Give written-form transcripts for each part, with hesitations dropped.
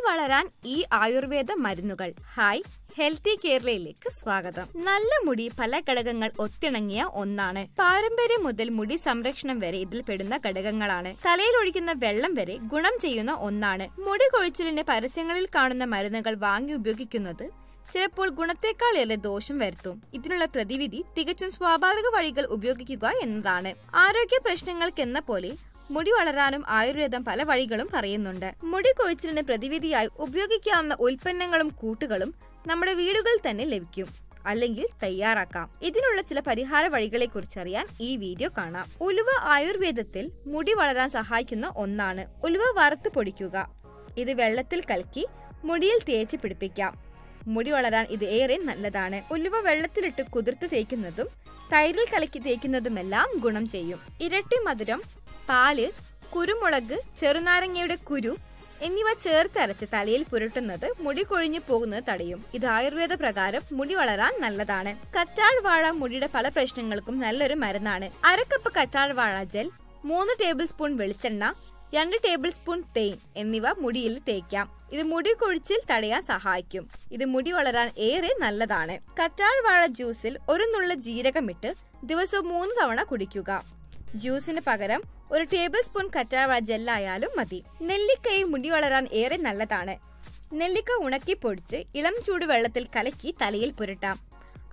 വളരാൻ ഈ ആയുർവേദ മരുന്നുകൾ. ഹായ്, ഹെൽത്തി കേരളയിലേക്ക് സ്വാഗതം. നല്ല മുടി പല ഘടകങ്ങൾ ഒത്തിണങ്ങിയ ഒന്നാണ്. പാരമ്പര്യം മുതൽ മുടി സംരക്ഷണം വരെ ഇതിൽ പെടുന്ന ഘടകങ്ങളാണ്. തലയിൽ ഒഴിക്കുന്ന വെള്ളം വരെ ഗുണം ചെയ്യുന്ന ഒന്നാണ്. മുടി കൊഴിച്ചിലിന് പരസ്യങ്ങളിൽ കാണുന്ന മരുന്നുകൾ വാങ്ങി ഉപയോഗിക്കുന്നത് ചിലപ്പോൾ ഗുണത്തെക്കാൾ ഏറെ ദോഷം വരുത്തും. ഇതിനുള്ള പ്രതിവിധി തികച്ചും സ്വാഭാവിക വഴികൾ ഉപയോഗിക്കുക എന്നതാണ്. ആരോഗ്യ പ്രശ്നങ്ങൾക്കെന്ന പോലെ മുടി വളരാനും ആയുർവേദം പല വഴികളും പറയുന്നുണ്ട്. മുടി കൊഴിച്ചിലിന് പ്രതിവിധിയായി ഉപയോഗിക്കാവുന്ന ഉൽപ്പന്നങ്ങളും കൂട്ടുകളും നമ്മുടെ വീടുകളിൽ തന്നെ ലഭിക്കും, അല്ലെങ്കിൽ തയ്യാറാക്കാം. ഇതിനുള്ള ചില പരിഹാര വഴികളെ കുറിച്ചറിയാൻ ഈ വീഡിയോ കാണാം. ഉലുവ ആയുർവേദത്തിൽ മുടി വളരാൻ സഹായിക്കുന്ന ഒന്നാണ്. ഉലുവ വറുത്ത് പൊടിക്കുക. ഇത് വെള്ളത്തിൽ കലക്കി മുടിയിൽ തേച്ച് പിടിപ്പിക്കാം. മുടി വളരാൻ ഇത് ഏറെ നല്ലതാണ്. ഉലുവ വെള്ളത്തിലിട്ട് കുതിർത്ത് തേക്കുന്നതും തൈരിൽ കലക്കി തേക്കുന്നതുമെല്ലാം ഗുണം ചെയ്യും. ഇരട്ടി മധുരം, പാല്, കുരുമുളക്, ചെറുനാരങ്ങയുടെ കുരു എന്നിവ ചേർത്തരച്ച് തലയിൽ പുരട്ടുന്നത് മുടി കൊഴിഞ്ഞു പോകുന്നത് തടയും. ഇത് ആയുർവേദ പ്രകാരം മുടി വളരാൻ നല്ലതാണ്. കറ്റാർ വാഴ മുടിയുടെ പല പ്രശ്നങ്ങൾക്കും നല്ലൊരു മരുന്നാണ്. അരക്കപ്പ് കറ്റാർ വാഴ ജെൽ, 3 ടേബിൾ സ്പൂൺ വെളിച്ചെണ്ണ, 2 ടേബിൾ സ്പൂൺ തേൻ എന്നിവ മുടിയിൽ തേക്കാം. ഇത് മുടി കൊഴിച്ചിൽ തടയാൻ സഹായിക്കും. ഇത് മുടി വളരാൻ ഏറെ നല്ലതാണ്. കറ്റാർ വാഴ ജ്യൂസിൽ ഒരു നുള്ള ജീരകമിട്ട് ദിവസവും 3 തവണ കുടിക്കുക. ജ്യൂസിന് പകരം 1 ടേബിൾ സ്പൂൺ കറ്റാർ വാഴ ജെല്ലായാലും മതി. നെല്ലിക്കയും മുടി വളരാൻ ഏറെ നല്ലതാണ്. നെല്ലിക്ക ഉണക്കി പൊടിച്ച് ഇളം ചൂട് വെള്ളത്തിൽ കലക്കി തലയിൽ പുരട്ടാം.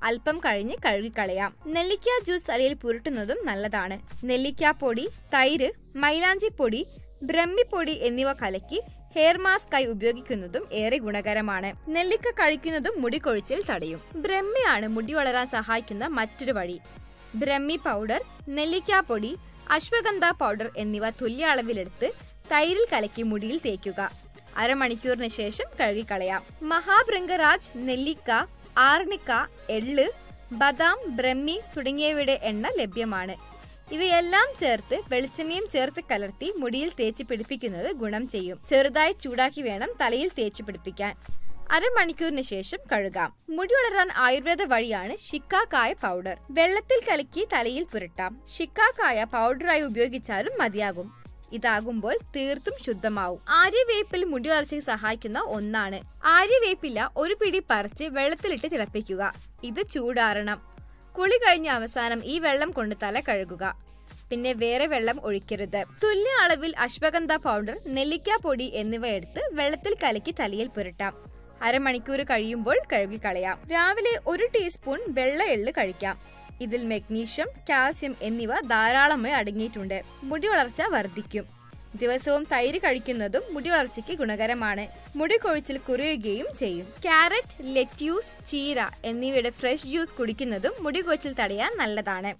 അല്പം കഴിഞ്ഞ് കഴുകിക്കളയാം. നെല്ലിക്ക ജ്യൂസ് തലയിൽ പുരട്ടുന്നതും നല്ലതാണ്. നെല്ലിക്കാപ്പൊടി, തൈര്, മൈലാഞ്ചിപ്പൊടി, ബ്രഹ്മിപ്പൊടി എന്നിവ കലക്കി ഹെയർ മാസ്ക് ആയി ഉപയോഗിക്കുന്നതും ഏറെ ഗുണകരമാണ്. നെല്ലിക്ക കഴിക്കുന്നതും മുടി കൊഴിച്ചിൽ തടയും. ബ്രഹ്മിയാണ് മുടി വളരാൻ സഹായിക്കുന്ന മറ്റൊരു വഴി. ബ്രഹ്മി പൗഡർ, നെല്ലിക്കാപ്പൊടി, അശ്വഗന്ധ പൗഡർ എന്നിവ തുല്യ അളവിലെടുത്ത് തൈരിൽ കലക്കി മുടിയിൽ തേക്കുക. അരമണിക്കൂറിന് ശേഷം കഴുകിക്കളയാം. മഹാഭൃംഗരാജ്, നെല്ലിക്ക, ആർണിക്ക, എള്ള്, ബദാം, ബ്രഹ്മി തുടങ്ങിയവയുടെ എണ്ണ ലഭ്യമാണ്. ഇവയെല്ലാം ചേർത്ത് വെളിച്ചെണ്ണയും ചേർത്ത് കലർത്തി മുടിയിൽ തേച്ച് പിടിപ്പിക്കുന്നത് ഗുണം ചെയ്യും. ചെറുതായി ചൂടാക്കി വേണം തലയിൽ തേച്ച് പിടിപ്പിക്കാൻ. അരമണിക്കൂറിന് ശേഷം കഴുകാം. മുടി വളരാൻ ആയുർവേദ വഴിയാണ് ശിക്കാക്കായ പൗഡർ. വെള്ളത്തിൽ കലക്കി തലയിൽ പുരട്ടാം. ശിക്കാക്കായ പൗഡറായി ഉപയോഗിച്ചാലും മതിയാകും. ഇതാകുമ്പോൾ തീർത്തും ശുദ്ധമാവും. ആര്യവേപ്പിൽ മുടി വളർച്ചയ്ക്ക് സഹായിക്കുന്ന ഒന്നാണ്. ആര്യവേപ്പില ഒരു പിടി പറിച്ച് വെള്ളത്തിലിട്ട് തിളപ്പിക്കുക. ഇത് ചൂടാറണം. കുളി കഴിഞ്ഞ അവസാനം ഈ വെള്ളം കൊണ്ട് തല കഴുകുക. പിന്നെ വേറെ വെള്ളം ഒഴിക്കരുത്. തുല്യ അളവിൽ അശ്വഗന്ധ പൗഡർ, നെല്ലിക്കാപ്പൊടി എന്നിവ എടുത്ത് വെള്ളത്തിൽ കലക്കി തലയിൽ പുരട്ടാം. അരമണിക്കൂർ കഴിയുമ്പോൾ കഴുകിക്കളയാം. രാവിലെ 1 ടീസ്പൂൺ വെള്ള എള്ള് കഴിക്കാം. ഇതിൽ മഗ്നീഷ്യം, കാൽസ്യം എന്നിവ ധാരാളമായി അടങ്ങിയിട്ടുണ്ട്. മുടി വളർച്ച വർദ്ധിക്കും. ദിവസവും തൈര് കഴിക്കുന്നതും മുടി വളർച്ചയ്ക്ക് ഗുണകരമാണ്. മുടി കൊഴിച്ചിൽ കുറയുകയും ചെയ്യും. ക്യാരറ്റ്, ലെറ്റ്യൂസ്, ചീര എന്നിവയുടെ ഫ്രഷ് ജ്യൂസ് കുടിക്കുന്നതും മുടി കൊഴിച്ചിൽ തടയാൻ നല്ലതാണ്.